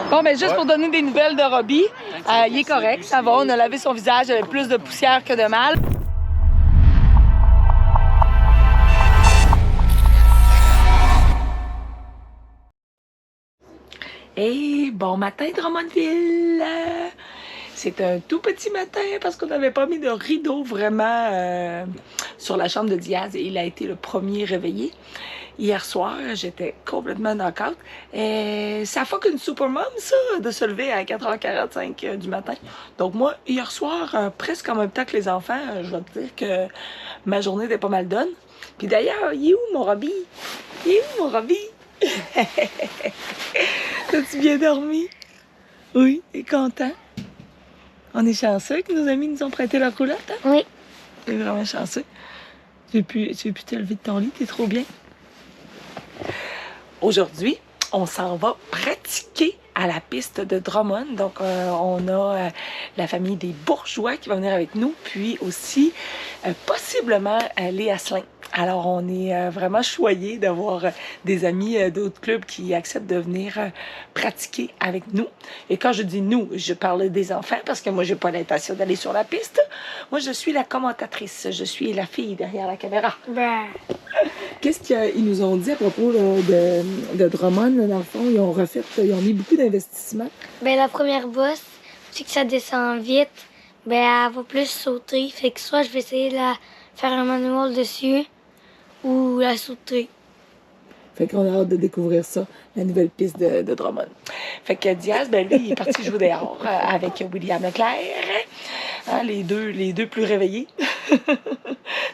Bon, ben juste pour donner des nouvelles de Robbie, il est correct, ça va. On a lavé son visage, il y avait plus de poussière que de mal. Et bon matin, Drummondville! C'est un tout petit matin parce qu'on n'avait pas mis de rideau vraiment sur la chambre de Diaz et il a été le premier réveillé. Hier soir, j'étais complètement knock-out. Et ça fuck une supermom, ça, de se lever à 4h45 du matin. Donc moi, hier soir, presque en même temps que les enfants, je vais te dire que ma journée était pas mal done. Puis d'ailleurs, il est où mon Robbie? Il est où mon Robbie? T'as-tu bien dormi? Oui, t'es content? On est chanceux que nos amis nous ont prêté la roulotte, hein? Oui. T'es vraiment chanceux. Tu veux plus te lever de ton lit, t'es trop bien. Aujourd'hui, on s'en va pratiquer à la piste de Drummond. Donc, on a la famille des Bourgeois qui va venir avec nous, puis aussi possiblement Léa Asselin. Alors, on est vraiment choyés d'avoir des amis d'autres clubs qui acceptent de venir pratiquer avec nous. Et quand je dis nous, je parle des enfants parce que moi, j'ai pas l'intention d'aller sur la piste. Moi, je suis la commentatrice. Je suis la fille derrière la caméra. Ben. Qu'est-ce qu'ils nous ont dit à propos là, de Drummond? Là, dans le fond, ils ont mis beaucoup d'investissements. Ben, la première bosse, c'est que ça descend vite. Ben, elle va plus sauter. Fait que soit je vais essayer de faire un manual dessus ou la sauter. Fait qu'on a hâte de découvrir ça, la nouvelle piste de Drummond. Fait que Diaz, ben lui, il est parti jouer dehors avec William Leclerc. Hein, les deux plus réveillés.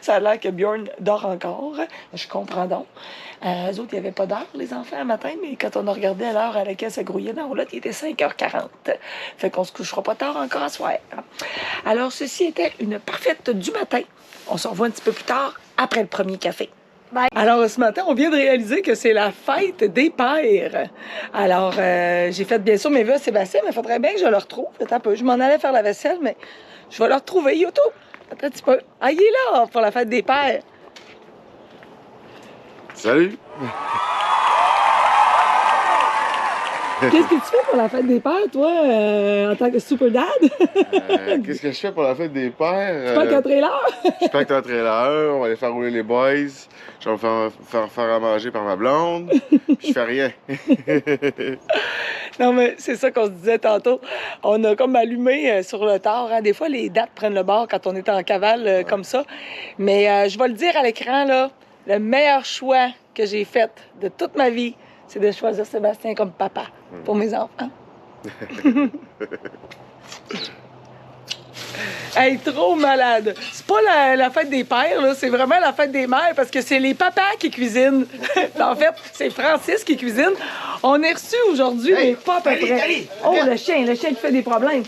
Ça a l'air que Bjorn dort encore. Je comprends donc. Eux autres, il n'y avait pas d'heure, les enfants, le matin, mais quand on a regardé à l'heure à laquelle ça grouillait dans la roulotte, il était 5h40. Fait qu'on se couchera pas tard encore à soir. Alors, ceci était une parfaite du matin. On se revoit un petit peu plus tard, après le premier café. Bye. Alors, ce matin, on vient de réaliser que c'est la fête des pères. Alors, j'ai fait bien sûr mes vœux à Sébastien, mais il faudrait bien que je le retrouve. Attends un peu, je m'en allais faire la vaisselle, mais je vais le retrouver. Yoto, attends un petit peu. Ah, il est là pour la fête des pères. Salut! Qu'est-ce que tu fais pour la fête des pères, toi, en tant que super dad? Qu'est-ce que je fais pour la fête des pères? Tu packs un trailer? Je packe un trailer, on va aller faire rouler les boys, je vais me faire à manger par ma blonde, puis je fais rien. Non, mais c'est ça qu'on se disait tantôt. On a comme allumé sur le tard. Hein. Des fois, les dates prennent le bord quand on est en cavale comme ça. Mais je vais le dire à l'écran, là, le meilleur choix que j'ai fait de toute ma vie, c'est de choisir Sébastien comme papa pour mes enfants. Hey, trop malade. C'est pas la fête des pères, là, c'est vraiment la fête des mères parce que c'est les papas qui cuisinent. En fait, c'est Francis qui cuisine. On est reçu aujourd'hui, mais pas à peu près. Oh, le chien qui fait des problèmes.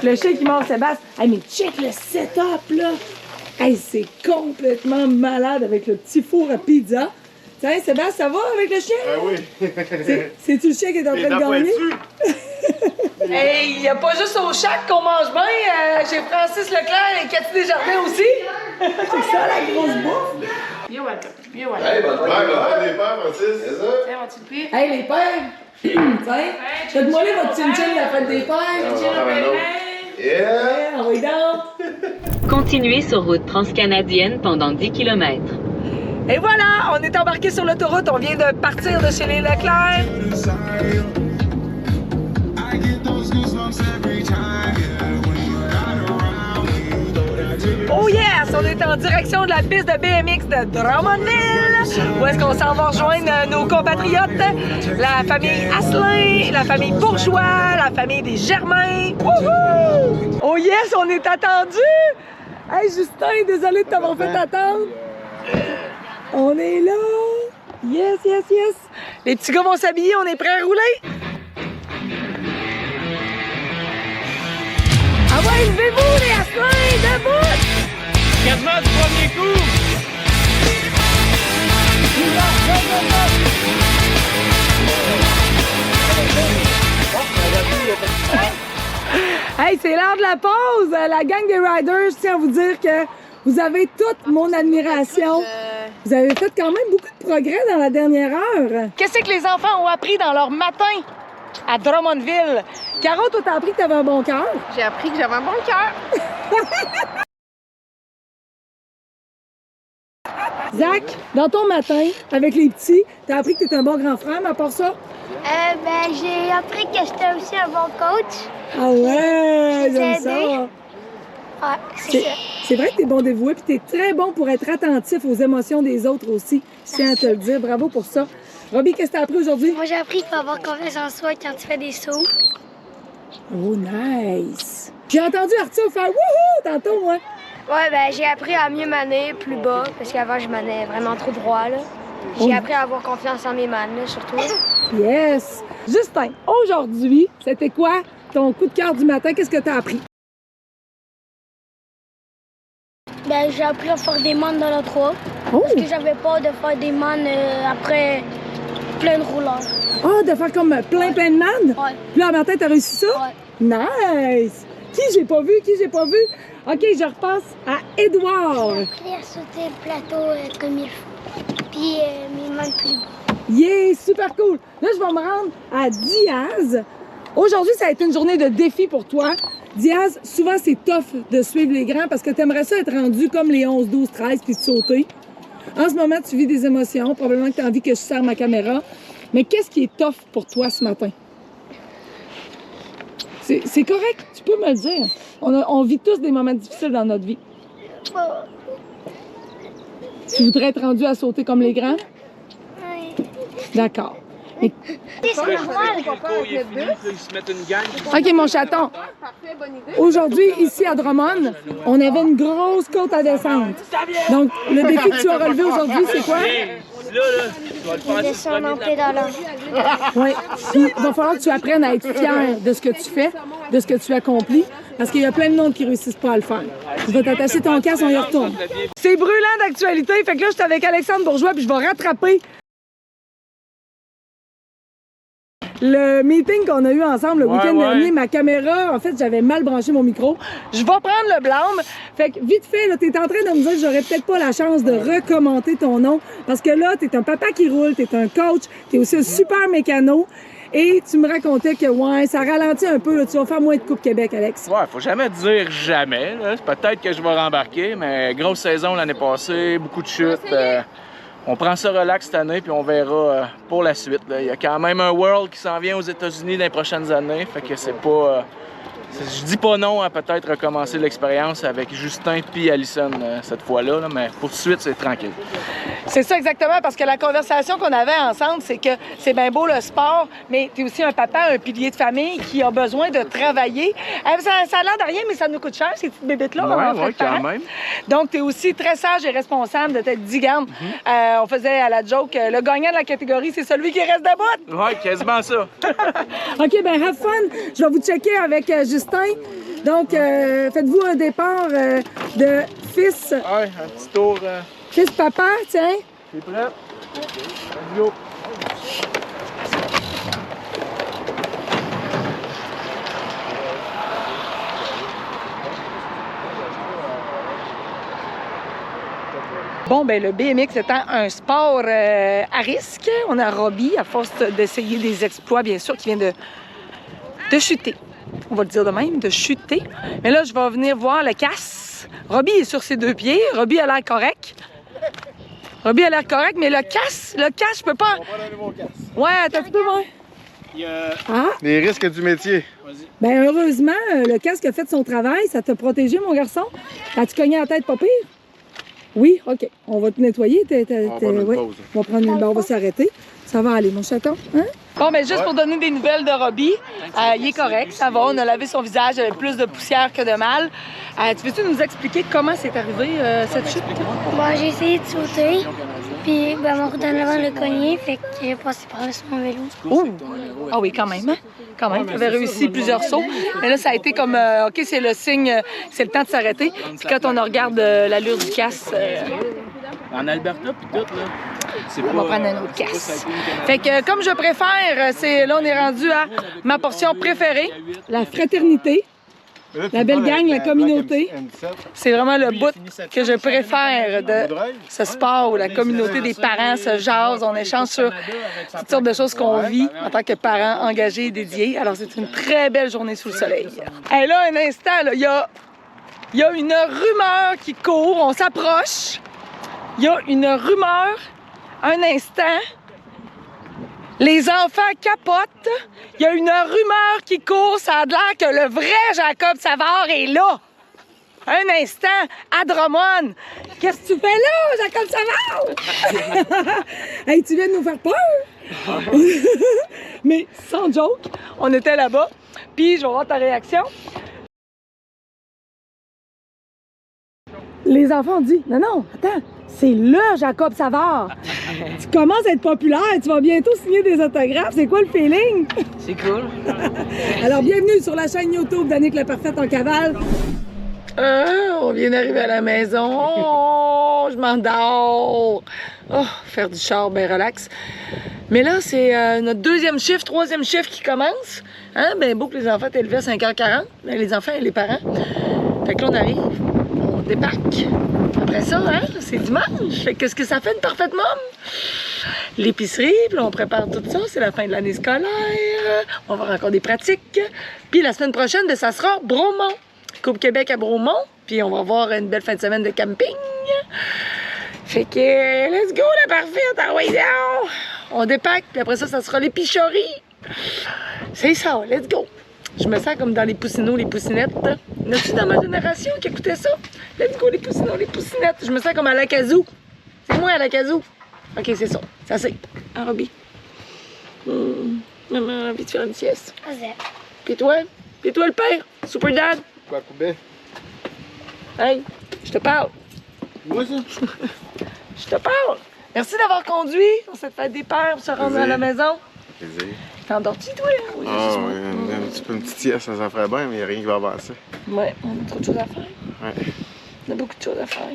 Le chien qui mord Sébastien. Hey, mais check le setup, là. Hey, c'est complètement malade avec le petit four à pizza. Tiens, Sébastien, ça va avec le chien? Ah oui! C'est-tu le chien qui est en train de gagner? Hey, il n'y a pas juste au Chac qu'on mange bien. Chez Francis Leclerc et Cathy Desjardins aussi. C'est ça, la grosse bouffe? You're welcome. You're welcome. Hey, bonne fête des pères, Francis! C'est ça? Tiens, on-tu le pire? Hey, les pères! Tiens, faites-moi les votre chin-chin la fête des pères! On va faire un autre. Yeah! On va y donc! Continuez sur route transcanadienne pendant 10 km. Et voilà, on est embarqué sur l'autoroute. On vient de partir de chez les Leclerc. Oh yes! On est en direction de la piste de BMX de Drummondville, où est-ce qu'on s'en va rejoindre nos compatriotes, la famille Asselin, la famille Bourgeois, la famille des Germains. Wouhou! Oh yes! On est attendu! Hey Justin, désolé de t'avoir fait attendre. On est là! Yes, yes, yes! Les petits gars vont s'habiller, on est prêts à rouler? Ah ouais, levez-vous les Asselins, debout! Quasiment du premier coup! Hey, c'est l'heure de la pause! La gang des Riders, je tiens à vous dire que vous avez toute mon admiration. Vous avez fait quand même beaucoup de progrès dans la dernière heure. Qu'est-ce que les enfants ont appris dans leur matin? à Drummondville. Caro, toi, t'as appris que t'avais un bon cœur. J'ai appris que j'avais un bon cœur. Zach, dans ton matin, avec les petits, t'as appris que t'étais un bon grand frère, mais à part ça? Ben, j'ai appris que j'étais aussi un bon coach. Ah ouais, Je j'aime t'ai ça. aidé. Ouais, c'est ça. C'est vrai que t'es bon dévoué, puis t'es très bon pour être attentif aux émotions des autres aussi. Je tiens à te le dire, bravo pour ça. Robbie, qu'est-ce que t'as appris aujourd'hui? Moi, j'ai appris qu'il faut avoir confiance en soi quand tu fais des sauts. Oh, nice! J'ai entendu Arthur faire wouhou tantôt, moi. Ouais, ben, j'ai appris à mieux maner plus bas, parce qu'avant, je manais vraiment trop droit, là. J'ai appris à avoir confiance en mes manes, là, surtout. Yes! Justin, aujourd'hui, c'était quoi ton coup de cœur du matin? Qu'est-ce que t'as appris? Ben, j'ai appris à faire des mannes dans le 3. Oh! Parce que j'avais peur de faire des mannes après plein de rouleurs. Oh, de faire comme plein de mannes? Ouais. Puis là, en matin, t'as réussi ça? Ouais. Nice! Qui j'ai pas vu? Qui j'ai pas vu? OK, je repasse à Édouard. J'ai appris à sauter le plateau comme il faut. Puis mes mains plus bas. Yeah, super cool. Là, je vais me rendre à Diaz. Aujourd'hui, ça a été une journée de défi pour toi. Diaz, souvent, c'est tough de suivre les grands parce que tu aimerais ça être rendu comme les 11, 12, 13 puis de sauter. En ce moment, tu vis des émotions. Probablement que tu as envie que je serre ma caméra. Mais qu'est-ce qui est tough pour toi ce matin? C'est correct, tu peux me le dire. On vit tous des moments difficiles dans notre vie. Tu voudrais être rendu à sauter comme les grands? Oui. D'accord. Mais- C'est normal. Ils se mettent une gang. OK, mon chaton. Parfait, bonne idée. Aujourd'hui, ici à Drummond, on avait une grosse côte à descendre. Donc, le défi que tu as relevé aujourd'hui, c'est quoi? Là, tu vas le faire. Descendre en pédalant. Oui. Puis, il va falloir que tu apprennes à être fier de ce que tu fais, de ce que tu accomplis, parce qu'il y a plein de monde qui réussissent pas à le faire. Tu vas t'attacher ton casque, on y retourne. C'est brûlant d'actualité. Fait que là, je suis avec Alexandre Bourgeois, puis je vais rattraper le meeting qu'on a eu ensemble le week-end dernier. Ma caméra, en fait, j'avais mal branché mon micro. Je vais prendre le blâme. Fait que vite fait, là, t'es en train de me dire que j'aurais peut-être pas la chance de recommenter ton nom. Parce que là, t'es un papa qui roule, t'es un coach, t'es aussi un super mécano. Et tu me racontais que, ouais, ça ralentit un peu. Là, tu vas faire moins de Coupe Québec, Alex. Ouais, faut jamais dire jamais. là. Peut-être que je vais rembarquer, mais grosse saison l'année passée, beaucoup de chutes. On prend ça relax cette année, puis on verra pour la suite. Là. Il y a quand même un World qui s'en vient aux États-Unis dans les prochaines années, fait que c'est pas... je dis pas non à peut-être recommencer l'expérience avec Justin puis Alison cette fois-là, là, mais pour tout de suite, c'est tranquille. C'est ça exactement, parce que la conversation qu'on avait ensemble, c'est que c'est bien beau le sport, mais tu es aussi un papa, un pilier de famille qui a besoin de travailler. Ça a l'air de rien, mais ça nous coûte cher, ces petites bébites-là. Oui, quand même. Donc, tu es aussi très sage et responsable de t'être dit, garde, on faisait à la joke, le gagnant de la catégorie, c'est celui qui reste debout. Oui, quasiment ça. OK, ben have fun. Je vais vous checker avec Justin. Donc, faites-vous un départ de fils, Ouais, un petit tour. fils papa, tiens. T'es prêt? Let's go. Bon, ben le BMX étant un sport à risque, on a Robbie, à force d'essayer des exploits, bien sûr, qui vient de chuter. On va le dire de même, de chuter. Mais là, je vais venir voir le casse. Robbie est sur ses deux pieds. Robbie a l'air correct. Robbie a l'air correct, mais le casse, je peux pas... Ouais, attends un petit peu, moi. Ah, Les risques du métier. ben heureusement, le casque a fait son travail. Ça t'a protégé, mon garçon. As-tu cogné la tête, pas pire? Oui, OK. On va te nettoyer. On va prendre une ouais. pause. On va prendre une... ben, on va s'arrêter. Ça va aller, mon chaton. Hein? Bon, ben juste pour donner des nouvelles de Robbie, il est correct, ça va. On a lavé son visage, il y avait plus de poussière que de mal. Tu veux-tu nous expliquer comment c'est arrivé, cette chute? Bon, j'ai essayé de sauter. Puis, ben, mon roue d'en avant l'a cogné. Fait que j'ai passé par-dessus mon vélo. Oh! Ah oui, quand même. Hein? Quand même. Tu avais réussi plusieurs sauts. Mais là, ça a été comme, OK, c'est le signe, c'est le temps de s'arrêter. Puis quand on regarde l'allure du casse... En Alberta, puis tout, là. On va prendre un autre casse. Fait que comme je préfère, c'est là on est rendu à ma portion préférée, la fraternité. La belle gang, la communauté. C'est vraiment le bout que je préfère de ce sport où la communauté des parents se jase, on échange sur toutes sortes de choses qu'on vit en tant que parents engagés et dédiés. Alors, c'est une très belle journée sous le soleil. Et là, un instant, là, il y a une rumeur qui court, on s'approche. Il y a une rumeur, un instant. Les enfants capotent. Il y a une rumeur qui court. Ça a l'air que le vrai Jacob Savard est là. Un instant, à Drummond. Qu'est-ce que tu fais là, Jacob Savard? Hey, tu viens de nous faire peur? Mais sans joke, on était là-bas. Puis, je vais voir ta réaction. Les enfants ont dit, non, attends, c'est le Jacob Savard. Tu commences à être populaire, tu vas bientôt signer des autographes. C'est quoi le feeling? C'est cool. Alors, bienvenue sur la chaîne YouTube d'Annick la Parfaite en cavale. On vient d'arriver à la maison. Oh, je m'endors. Oh, faire du char, ben relax. Mais là, c'est notre deuxième chiffre, troisième chiffre qui commence. Hein? Ben beau que les enfants étaient levés à 5h40. Ben, les enfants et les parents. Fait que là, on arrive. On débarque. Après ça, hein, c'est dimanche. Fait qu'est-ce que ça fait une parfaite môme? L'épicerie, puis là, on prépare tout ça. C'est la fin de l'année scolaire. On va avoir encore des pratiques. Puis la semaine prochaine, ben, ça sera Bromont. Coupe Québec à Bromont. Puis on va avoir une belle fin de semaine de camping. Fait que, let's go, la parfaite. Ah ouais, down. On dépaque, puis après ça, ça sera les pichories. C'est ça, let's go. Je me sens comme dans les poussinots, les poussinettes. N'as-tu dans ma génération qui écoutait ça? Let's go, les poussinots, les poussinettes. Je me sens comme à la Kazoo. C'est moi à la Kazoo. OK, c'est ça. Ça c'est. Ah, Robbie. Maman a envie de faire une sieste. Puis toi? Puis toi, le père? Super Dad? Quoi, poubelle? Hey, je te parle. Moi, ça? Je te parle. Merci d'avoir conduit pour cette fête des pères pour se rendre à la maison. Plaisir. T'es endorti, toi? Oui, Ah, oui, un petit peu une petite sieste, ça ferait bien, mais il n'y a rien qui va avancer. Ouais, on a trop de choses à faire. Ouais. On a beaucoup de choses à faire.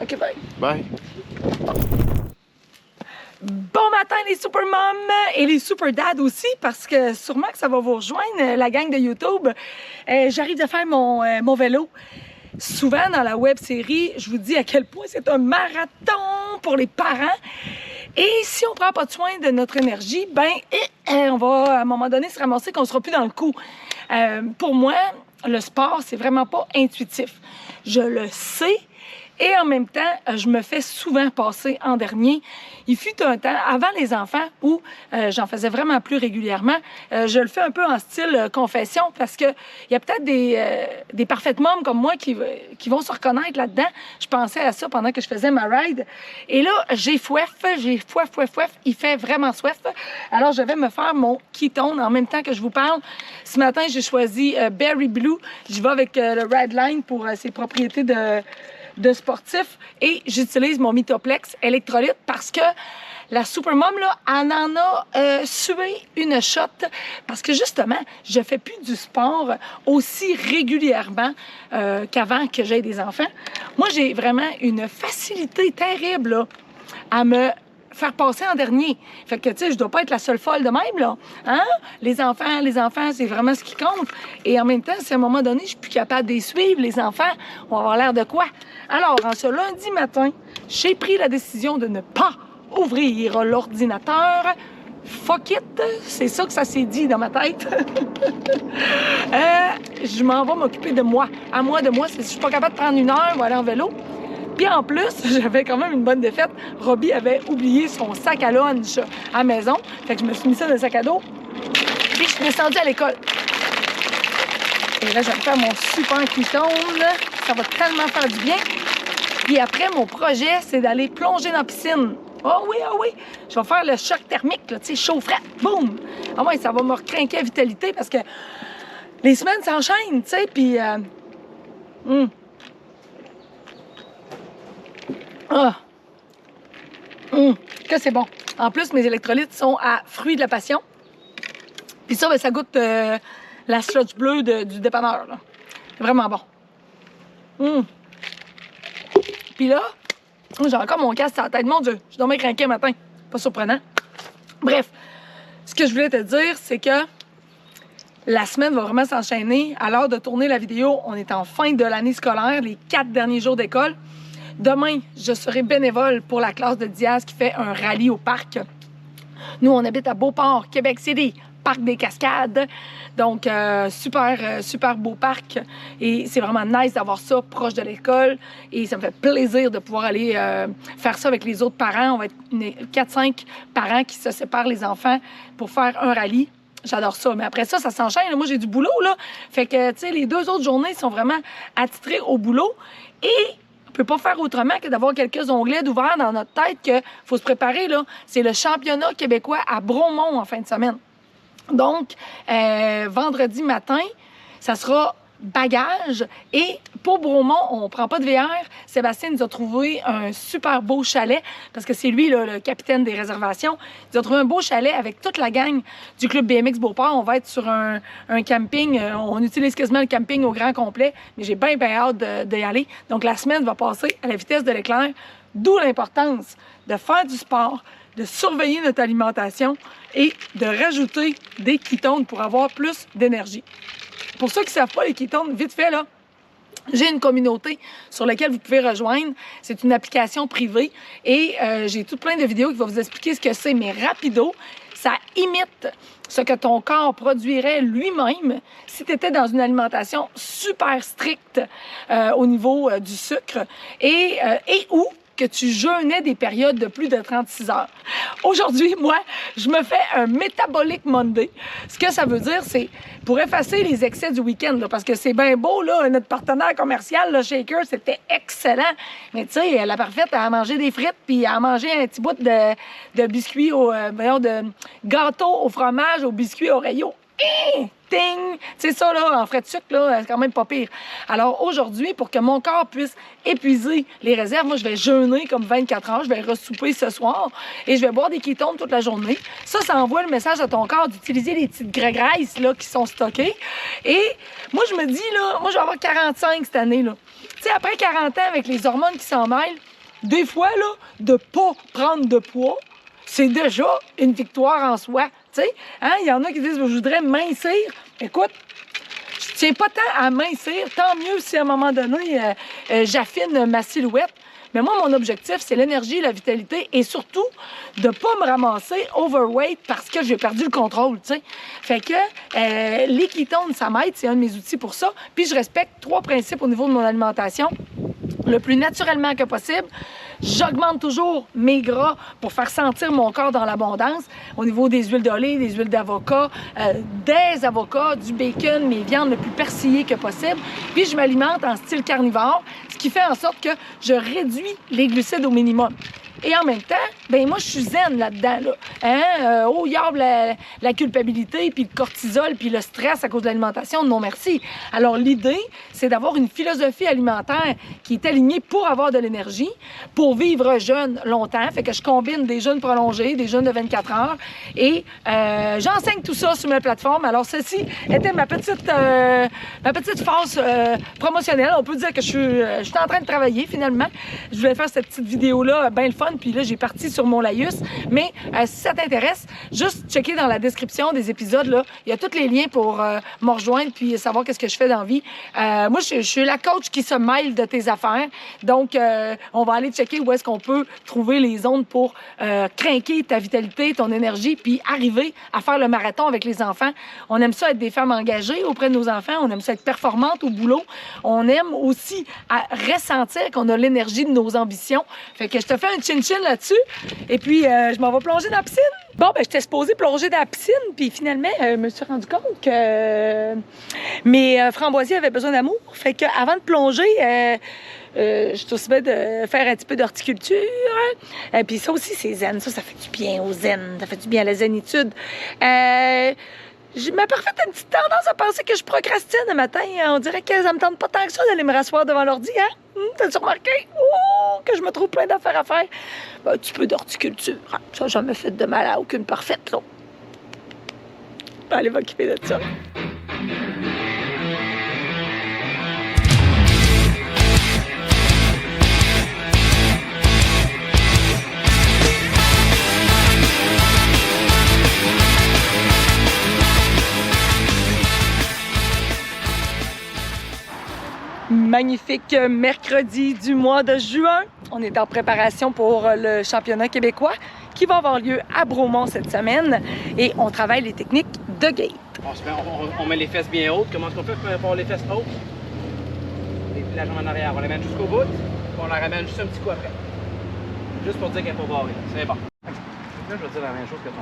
OK, bye. Bye. Bon matin les super moms et les super dads aussi, parce que sûrement que ça va vous rejoindre, la gang de YouTube. J'arrive de faire mon vélo. Souvent dans la web série, je vous dis à quel point c'est un marathon pour les parents. Et si on prend pas de soin de notre énergie, ben on va à un moment donné se ramasser qu'on sera plus dans le coup. Pour moi, le sport, c'est vraiment pas intuitif. Je le sais. Et en même temps, je me fais souvent passer en dernier. Il fut un temps, avant les enfants, où j'en faisais vraiment plus régulièrement. Je le fais un peu en style confession parce qu'il y a peut-être des parfaites mômes comme moi qui vont se reconnaître là-dedans. Je pensais à ça pendant que je faisais ma ride. Et là, j'ai soif. Il fait vraiment soif. Alors, je vais me faire mon ketone en même temps que je vous parle. Ce matin, j'ai choisi Berry Blue. J'y vais avec le Redline pour ses propriétés de sportif et j'utilise mon Mitoplex électrolyte parce que la Supermom, là, elle en a sué une shot parce que justement, je fais plus du sport aussi régulièrement qu'avant que j'aie des enfants. Moi, j'ai vraiment une facilité terrible là, à me faire passer en dernier. Fait que, tu sais, je dois pas être la seule folle de même, là. Hein? Les enfants, c'est vraiment ce qui compte. Et en même temps, si à un moment donné, je suis plus capable de les suivre, les enfants, on va avoir l'air de quoi? Alors, en ce lundi matin, j'ai pris la décision de ne pas ouvrir l'ordinateur. Fuck it! C'est ça que ça s'est dit dans ma tête. Je m'en vais m'occuper de moi. À moi de moi, si je suis pas capable de prendre une heure, ou aller en vélo. Puis en plus, j'avais quand même une bonne défaite. Robbie avait oublié son sac à lunch à la maison. Fait que je me suis mis ça dans le sac à dos. Puis je suis descendue à l'école. Et là, je vais me faire mon super ketone. Ça va tellement faire du bien. Puis après, mon projet, c'est d'aller plonger dans la piscine. Oh oui, oh oui! Je vais faire le choc thermique, là, tu sais, chaud-frais. Boum! Ah ouais, ça va me recrinquer à vitalité parce que les semaines s'enchaînent, tu sais, puis... Que c'est bon. En plus, mes électrolytes sont à fruits de la passion. Puis ça, ben, ça goûte la sludge bleue du dépanneur. Là. C'est vraiment bon. Puis là, j'ai encore mon casque sur la tête. Mon Dieu, je dormais craqué un matin. Pas surprenant. Bref, ce que je voulais te dire, c'est que La semaine va vraiment s'enchaîner. À l'heure de tourner la vidéo, on est en fin de l'année scolaire, les 4 derniers jours d'école. Demain, je serai bénévole pour la classe de Diaz qui fait un rallye au parc. Nous, on habite à Beauport, Québec City, parc des Cascades. Donc, super beau parc. Et c'est vraiment nice d'avoir ça proche de l'école. Et ça me fait plaisir de pouvoir aller faire ça avec les autres parents. On va être 4-5 parents qui se séparent les enfants pour faire un rallye. J'adore ça. Mais après ça, ça s'enchaîne. Moi, j'ai du boulot, là. Fait que, tu sais, les 2 autres journées sont vraiment attitrées au boulot. Et on peut pas faire autrement que d'avoir quelques onglets d'ouverts dans notre tête qu'il faut se préparer, là. C'est le championnat québécois à Bromont en fin de semaine. Donc, vendredi matin, ça sera bagage. Et pour Bromont, on prend pas de VR. Sébastien nous a trouvé un super beau chalet, parce que c'est lui, là, le capitaine des réservations. Il nous a trouvé un beau chalet avec toute la gang du club BMX Beauport. On va être sur un camping. On utilise quasiment le camping au grand complet, mais j'ai bien hâte d'y aller. Donc, la semaine va passer à la vitesse de l'éclair, d'où l'importance de faire du sport, de surveiller notre alimentation et de rajouter des ketones pour avoir plus d'énergie. Pour ceux qui ne savent pas, les ketones, vite fait, là, j'ai une communauté sur laquelle vous pouvez rejoindre. C'est une application privée et j'ai tout plein de vidéos qui vont vous expliquer ce que c'est, mais rapido, ça imite ce que ton corps produirait lui-même si tu étais dans une alimentation super stricte au niveau du sucre et où que tu jeûnais des périodes de plus de 36 heures. Aujourd'hui, moi, je me fais un Metabolic Monday. Ce que ça veut dire, c'est pour effacer les excès du week-end, là, parce que c'est bien beau, là, notre partenaire commercial, le Shaker, c'était excellent. Mais tu sais, la parfaite, elle a mangé des frites, puis elle a mangé un petit bout de biscuits, de gâteau au fromage, au biscuit Oreo. Ting! C'est ça, là, en frais de sucre, là, c'est quand même pas pire. Alors, aujourd'hui, pour que mon corps puisse épuiser les réserves, moi, je vais jeûner comme 24 heures, je vais ressouper ce soir et je vais boire des ketones toute la journée. Ça envoie le message à ton corps d'utiliser les petites graisses, là, qui sont stockées. Et moi, je me dis, là, moi, je vais avoir 45 cette année, là. Tu sais, après 40 ans, avec les hormones qui s'en mêlent, des fois, là, de pas prendre de poids, c'est déjà une victoire en soi. Tu sais, hein? Il y en a qui disent, je voudrais mincir. Écoute, je tiens pas tant à mincir, tant mieux si à un moment donné, j'affine ma silhouette. Mais moi, mon objectif, c'est l'énergie, la vitalité et surtout de pas me ramasser overweight parce que j'ai perdu le contrôle, tu sais. Fait que les ketones, ça m'aide, c'est un de mes outils pour ça. Puis je respecte 3 principes au niveau de mon alimentation. Le plus naturellement que possible. J'augmente toujours mes gras pour faire sentir mon corps dans l'abondance. Au niveau des huiles d'olive, des huiles d'avocat, des avocats, du bacon, mes viandes le plus persillées que possible. Puis je m'alimente en style carnivore, ce qui fait en sorte que je réduis les glucides au minimum. Et en même temps, ben moi, je suis zen là-dedans, là. Hein? Oh, il y a la culpabilité, puis le cortisol, puis le stress à cause de l'alimentation. Non, merci. Alors, l'idée, c'est d'avoir une philosophie alimentaire qui est alignée pour avoir de l'énergie, pour vivre jeune longtemps. Fait que je combine des jeûnes prolongés, des jeûnes de 24 heures. Et j'enseigne tout ça sur ma plateforme. Alors, ceci était ma petite phase promotionnelle. On peut dire que je suis en train de travailler, finalement. Je voulais faire cette petite vidéo-là, bien le fun. Puis là, j'ai parti sur mon laïus. Mais si ça t'intéresse, juste checker dans la description des épisodes, là. Il y a tous les liens pour me rejoindre puis savoir qu'est-ce que je fais dans la vie. Moi, je suis la coach qui se mêle de tes affaires. Donc, on va aller checker où est-ce qu'on peut trouver les zones pour craquer ta vitalité, ton énergie, puis arriver à faire le marathon avec les enfants. On aime ça être des femmes engagées auprès de nos enfants. On aime ça être performantes au boulot. On aime aussi ressentir qu'on a l'énergie de nos ambitions. Fait que je te fais un chin-chin là-dessus. Et puis, je m'en vais plonger dans la piscine. Bon, ben, j'étais supposée plonger dans la piscine. Puis finalement, je me suis rendu compte que mes framboisiers avaient besoin d'amour. Fait qu'avant de plonger, je suis aussi bien de faire un petit peu d'horticulture. Et puis ça aussi, c'est zen. Ça fait du bien au zen. Ça fait du bien à la zénitude. Ma parfaite a une petite tendance à penser que je procrastine le matin. On dirait que ça me tente pas tant que ça d'aller me rasseoir devant l'ordi, hein? T'as-tu remarqué? Oh, que je me trouve plein d'affaires à faire. Ben, un petit peu d'horticulture. Hein? Ça n'a jamais fait de mal à aucune parfaite, là. Allez, m'occuper de ça. magnifique mercredi du mois de juin. On est en préparation pour le championnat québécois qui va avoir lieu à Bromont cette semaine et on travaille les techniques de gate. On met les fesses bien hautes. Comment est-ce qu'on fait pour avoir les fesses hautes? Et puis la jambe en arrière, on la mène jusqu'au bout, puis on la ramène juste un petit coup après. Juste pour dire qu'elle n'est pas barrée. C'est bon. Là, je vais dire la même chose que ton...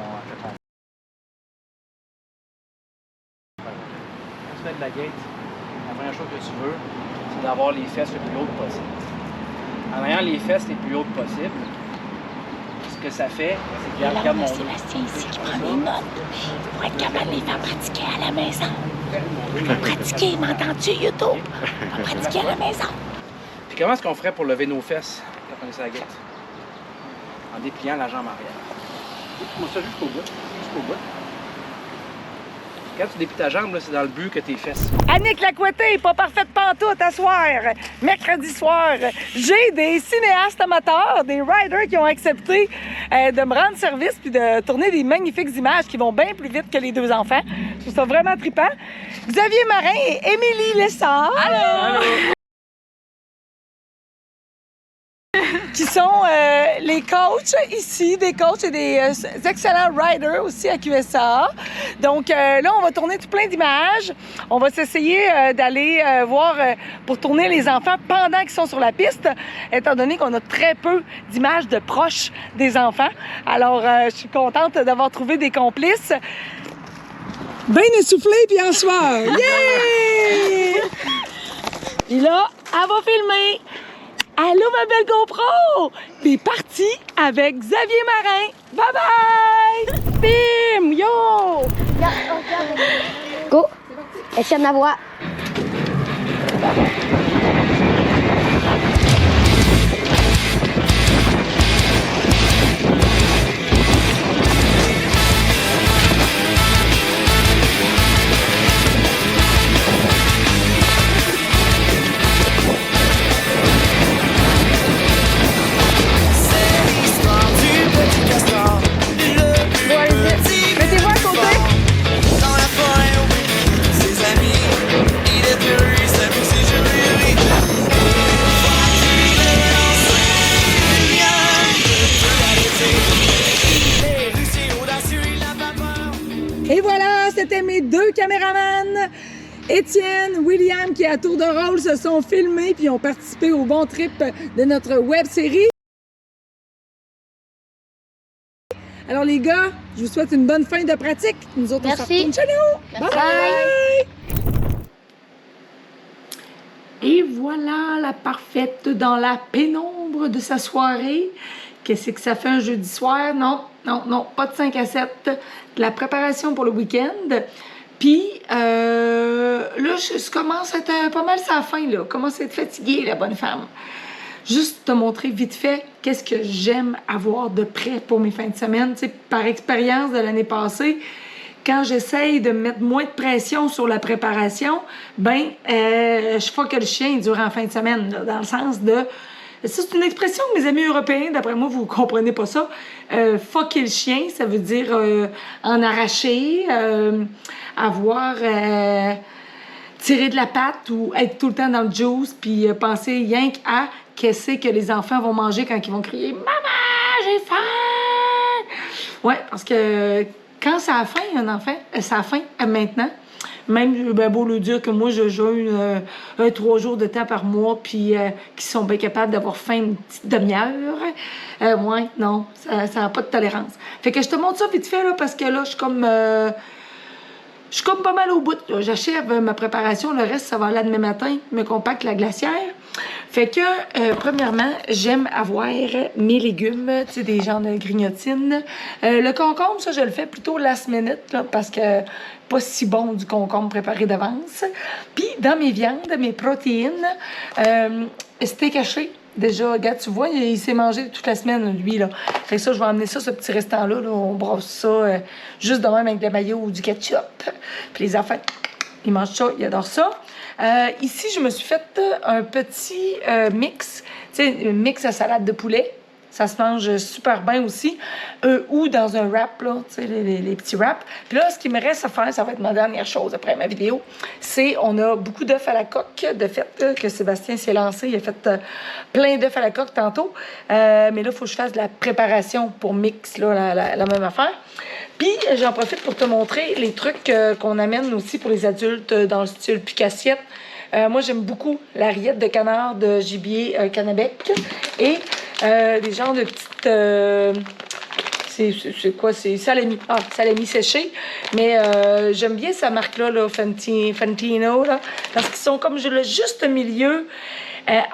Quand tu fais de la gate, la première chose que tu veux, c'est d'avoir les fesses le plus hautes possible. En ayant les fesses les plus hautes possibles, ce que ça fait, c'est qu'il regarde mon dos. Sébastien ici qui prend des notes pour être capable de les faire pratiquer à la maison. Il va pratiquer, m'entends-tu, YouTube? Il va pratiquer à la maison. Puis comment est-ce qu'on ferait pour lever nos fesses quand on est sur la gate? En dépliant la jambe arrière. Moi ça jusqu'au bout. Jusqu'au bout. Quand tu déplies ta jambe, c'est dans le but que tes fesses. Annick Lacouetté, pas parfaite pantoute à soir, mercredi soir. J'ai des cinéastes amateurs, des riders qui ont accepté de me rendre service puis de tourner des magnifiques images qui vont bien plus vite que les deux enfants. Je trouve ça vraiment trippant. Xavier Marin et Émilie Lessard. Allô! Qui sont les coachs ici, des coachs et des excellents riders aussi à QSA. Donc là, on va tourner tout plein d'images. On va s'essayer d'aller voir pour tourner les enfants pendant qu'ils sont sur la piste, étant donné qu'on a très peu d'images de proches des enfants. Alors, je suis contente d'avoir trouvé des complices. Bien essoufflé puis en soir. Yeah! Et là, elle va filmer. Allô, ma belle GoPro! T'es parti avec Xavier Marin. Bye bye! Bim! Yo! Go! Etienne Lavoie. Mettez-vous à côté. Et voilà, c'était mes deux caméramans. Étienne, William, qui à tour de rôle se sont filmés puis ont participé au bon trip de notre web-série. Alors les gars, je vous souhaite une bonne fin de pratique. Nous autres, on se retourne chez nous. Bye bye! Et voilà la parfaite dans la pénombre de sa soirée. Qu'est-ce que ça fait un jeudi soir? Non, pas de 5 à 7. De la préparation pour le week-end. Puis là, je commence à être pas mal sur la fin, là. Commence à être fatiguée, la bonne femme. Juste te montrer vite fait qu'est-ce que j'aime avoir de prêt pour mes fins de semaine. Tu sais, par expérience de l'année passée, quand j'essaye de mettre moins de pression sur la préparation, je fuck le chien durant la fin de semaine, là, dans le sens de... Ça, c'est une expression que mes amis européens, d'après moi, vous comprenez pas ça. Fucker le chien, ça veut dire en arracher, avoir... tirer de la patte ou être tout le temps dans le juice puis penser rien qu'à qu'est-ce que les enfants vont manger quand ils vont crier « Maman, j'ai faim! » Ouais, parce que quand ça a faim, un enfant, ça a faim maintenant. Même, ben beau le dire que moi, je jeûne 3 jours de temps par mois puis qui sont bien capables d'avoir faim une petite demi-heure. Ouais, non, ça n'a pas de tolérance. Fait que je te montre ça vite fait, là, parce que là, je suis comme pas mal au bout. J'achève ma préparation. Le reste, ça va aller demain matin. Je me compacte la glacière. Fait que, premièrement, j'aime avoir mes légumes, tu sais, des genres de grignotines. Le concombre, ça, je le fais plutôt last minute, là, parce que pas si bon du concombre préparé d'avance. Puis, dans mes viandes, mes protéines, steak haché. Déjà, regarde, tu vois, il s'est mangé toute la semaine, lui, là. Fait que ça, je vais emmener ça, ce petit restant-là, là. On brosse ça juste de même avec de la mayo ou du ketchup. Puis les enfants, ils mangent ça, ils adorent ça. Ici, je me suis fait un petit mix, tu sais, un mix à salade de poulet Ça se mange super bien aussi. Ou dans un wrap, là, tu sais, les petits wraps. Puis là, ce qui me reste à faire, ça va être ma dernière chose après ma vidéo, c'est on a beaucoup d'œufs à la coque, de fait, là, que Sébastien s'est lancé. Il a fait plein d'œufs à la coque tantôt. Mais là, il faut que je fasse de la préparation pour mix, là, la même affaire. Puis, j'en profite pour te montrer les trucs qu'on amène aussi pour les adultes dans le style pique-assiette. Moi, j'aime beaucoup la rillette de canard de gibier Canabec et des genres de petites... c'est quoi? C'est salami. Ah, salami séché. Mais j'aime bien sa marque-là, là, Fantino, là, parce qu'ils sont comme le juste milieu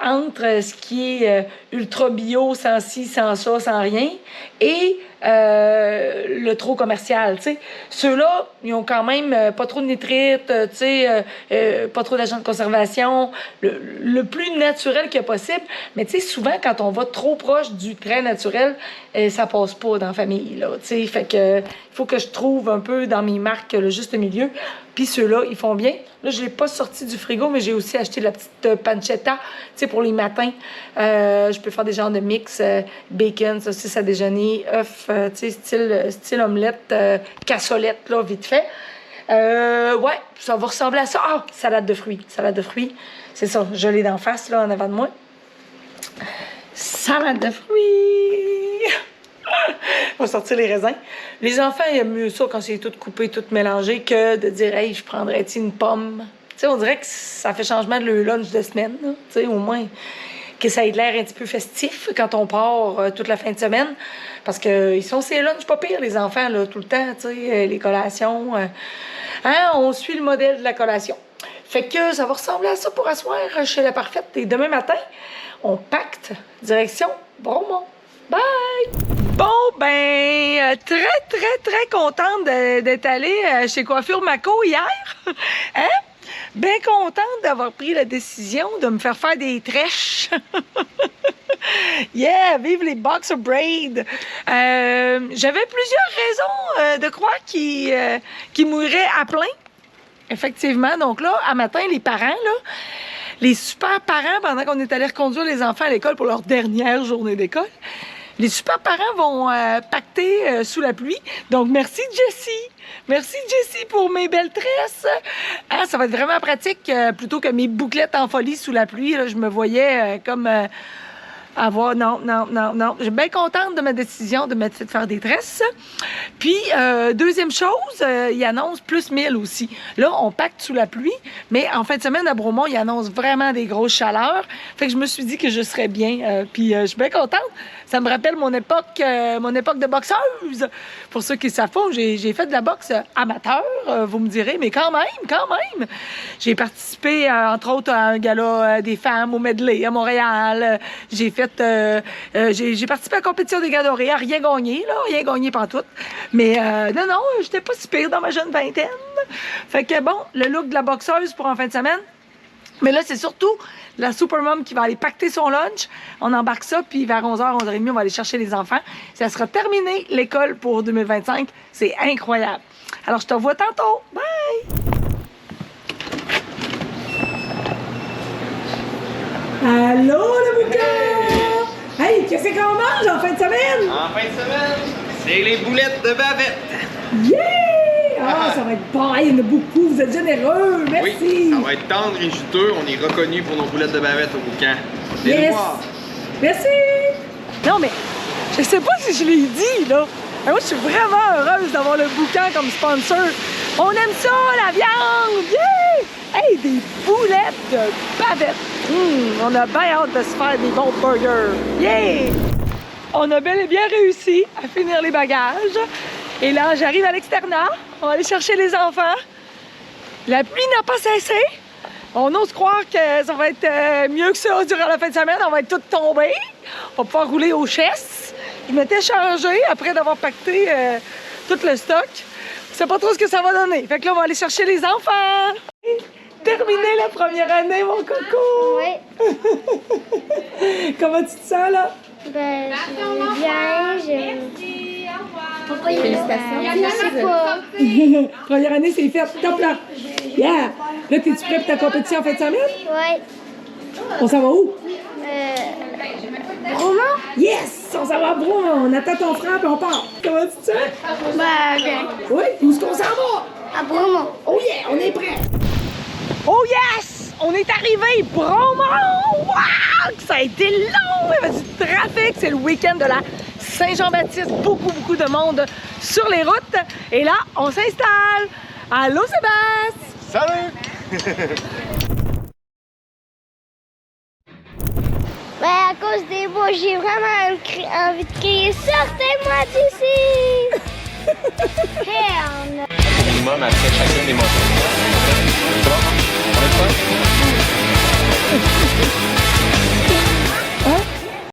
entre ce qui est ultra bio, sans ci, sans ça, sans rien, et le trop commercial, tu sais. Ceux-là, ils ont quand même pas trop de nitrites, tu sais, pas trop d'agents de conservation, le plus naturel que possible. Mais tu sais, souvent, quand on va trop proche du très naturel, ça passe pas dans la famille, là, tu sais. Fait que il faut que je trouve un peu dans mes marques le juste milieu. Puis ceux-là, ils font bien. Là, je l'ai pas sorti du frigo, mais j'ai aussi acheté de la petite pancetta, tu sais, pour les matins. Je peux faire des genres de mix, bacon, saucisse à déjeuner, œufs, tu sais, style omelette, cassolette, là, vite fait. Ouais, ça va ressembler à ça. Ah, salade de fruits. Salade de fruits, c'est ça. Je l'ai d'en face, là, en avant de moi. Salade de fruits! On va sortir les raisins. Les enfants aiment mieux ça quand c'est tout coupé, tout mélangé, que de dire « Hey, je prendrais une pomme? » Tu sais, on dirait que ça fait changement de leur lunch de semaine, là. Tu sais, au moins que ça ait l'air un petit peu festif quand on part toute la fin de semaine. Parce qu'ils sont ces lunchs pas pires, les enfants, là, tout le temps, tu sais, les collations. Hein, on suit le modèle de la collation. Fait que ça va ressembler à ça pour asseoir chez La Parfaite. Et demain matin, on pacte direction Bromont. Bye! Bon, ben, très contente d'être allée chez Coiffure Mako hier. Hein? Bien contente d'avoir pris la décision de me faire des trèches. Yeah, vive les boxer braids. J'avais plusieurs raisons de croire qu'ils mourraient à plein. Effectivement, donc là, à matin, les parents, là, les super parents, pendant qu'on est allé reconduire les enfants à l'école pour leur dernière journée d'école, les super parents vont pacter sous la pluie. Donc, merci Jessie. Merci Jessie pour mes belles tresses. Hein, ça va être vraiment pratique plutôt que mes bouclettes en folie sous la pluie. Là, je me voyais comme avoir... Non. Je suis bien contente de ma décision de me faire des tresses. Puis, deuxième chose, il annonce plus 1000 aussi. Là, on pacte sous la pluie, mais en fin de semaine à Bromont, il annonce vraiment des grosses chaleurs. Fait que je me suis dit que je serais bien. Puis, je suis bien contente. Ça me rappelle mon époque de boxeuse. Pour ceux qui savent pas, j'ai fait de la boxe amateur, vous me direz, mais quand même. J'ai participé, entre autres, à un gala des femmes au Medley à Montréal. J'ai participé à la compétition des Gadorés, à rien gagné pantoute. Mais non, j'étais pas si pire dans ma jeune vingtaine. Fait que bon, le look de la boxeuse pour en fin de semaine. Mais là, c'est surtout la supermom qui va aller pacter son lunch. On embarque ça, puis vers 11h, 11h30, on va aller chercher les enfants. Ça sera terminé, l'école, pour 2025. C'est incroyable. Alors, je te revois tantôt. Bye! Allô, le bouquin! Hey, qu'est-ce qu'on mange en fin de semaine? En fin de semaine, c'est les boulettes de bavette. Yeah! Ah, ça va être bon. Hey, il y en a beaucoup. Vous êtes généreux. Merci. Oui, ça va être tendre et juteux. On est reconnu pour nos boulettes de bavette au boucan. Yes. Merci. Non, mais je sais pas si je l'ai dit, là. Mais moi, je suis vraiment heureuse d'avoir le boucan comme sponsor. On aime ça, la viande. Yeah! Hey, des boulettes de bavette. On a bien hâte de se faire des bons burgers. Yeah! On a bel et bien réussi à finir les bagages. Et là, j'arrive à l'externat. On va aller chercher les enfants. La pluie n'a pas cessé. On ose croire que ça va être mieux que ça durant la fin de semaine. On va être toutes tombées. On va pouvoir rouler aux chaises. Je m'étais changée après d'avoir pacté tout le stock. Je sais pas trop ce que ça va donner. Fait que là, on va aller chercher les enfants. Terminé la première année, mon coco. Oui. Comment tu te sens, là? Ben, je vais bien. Pourquoi il Félicitations. Je sais pas. Première année, c'est fait. Top là. Yeah! Là, t'es-tu prêt pour ta compétition en fin de semaine? Oui. On s'en va où? Bromont? Yes! On s'en va à Bromont. On attend ton frère et on part. Comment tu te sens? Ben, bien. Oui, où est-ce qu'on s'en va? À Bromont. Oh yeah, on est prêt! Oh yes! On est arrivé! Bromont! Wow! Ça a été long! Il y avait du trafic. C'est le week-end de la Saint-Jean-Baptiste. Beaucoup de monde sur les routes. Et là, on s'installe. Allô, Sébastien! Salut! Ben, à cause des mots, j'ai vraiment envie de crier « Sortez-moi d'ici! » Merde! Minimum après chacune des montées. C'est bon?